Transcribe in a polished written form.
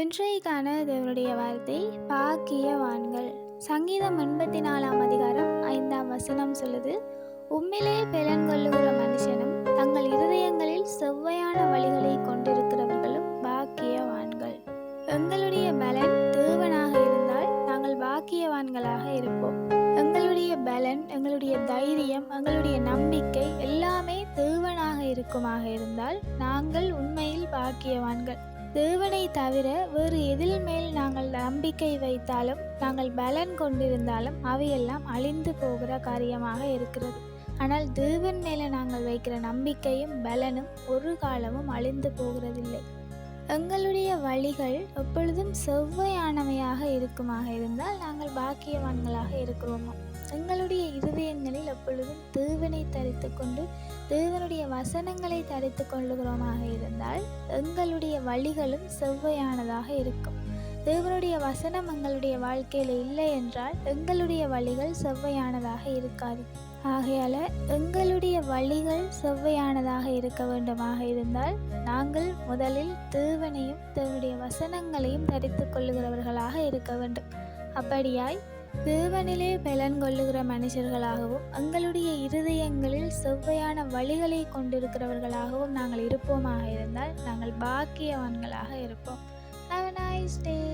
இன்றைக்கான தேவனுடைய வார்த்தை பாக்கியவான்கள். சங்கீதம் 84 அதிகாரம் 5 சொல்லுது, உம்மிலே பெலன் கொள்ளுகிற மனுஷனும் தங்கள் இருதயங்களில் செவ்வையான வழிகளை கொண்டிருக்கிறவர்களும் பாக்கியவான்கள். எங்களுடைய பலன் தேவனாக இருந்தால் நாங்கள் பாக்கியவான்களாக இருப்போம். எங்களுடைய பலன், எங்களுடைய தைரியம், எங்களுடைய நம்பிக்கை எல்லாமே தேவனாக இருக்குமாக இருந்தால் நாங்கள் உண்மையில் பாக்கியவான்கள். தேவனை தவிர வேறு எதில் மேல் நாங்கள் நம்பிக்கை வைத்தாலும், நாங்கள் பலன் கொண்டிருந்தாலும் அவையெல்லாம் அழிந்து போகிற காரியமாக இருக்கிறது. ஆனால் தேவன் மேலே நாங்கள் வைக்கிற நம்பிக்கையும் பலனும் ஒரு காலமும் அழிந்து போகிறதில்லை. எங்களுடைய வழிகள் எப்பொழுதும் செவ்வையானவையாக இருக்குமாக இருந்தால் நாங்கள் பாக்கியவான்களாக இருக்கிறோமா. எங்களுடைய இருதயங்களில் எப்பொழுதும் தேவனை தரித்து கொண்டு தேவனுடைய வசனங்களை தரித்து கொள்ளுகிறோமாக இருந்தால் எங்களுடைய வழிகளும் செவ்வையானதாக இருக்கும். தேவனுடைய வசனம் எங்களுடைய வாழ்க்கையில் இல்லை என்றால் எங்களுடைய வழிகள் செவ்வையானதாக இருக்காது. ஆகையால் எங்களுடைய வழிகள் செவ்வையானதாக இருக்க வேண்டுமாக இருந்தால் நாங்கள் முதலில் தேவனையும் தேவனுடைய வசனங்களையும் தரித்து கொள்ளுகிறவர்களாக இருக்க வேண்டும். அப்படியாய் தேவனிலே பலன் கொள்ளுகிற மனுஷர்களாகவும் எங்களுடைய இருதயங்களில் செவ்வையான வழிகளை கொண்டிருக்கிறவர்களாகவும் நாங்கள் இருப்போமாக இருந்தால் நாங்கள் பாக்கியவான்களாக இருப்போம். Have a nice day.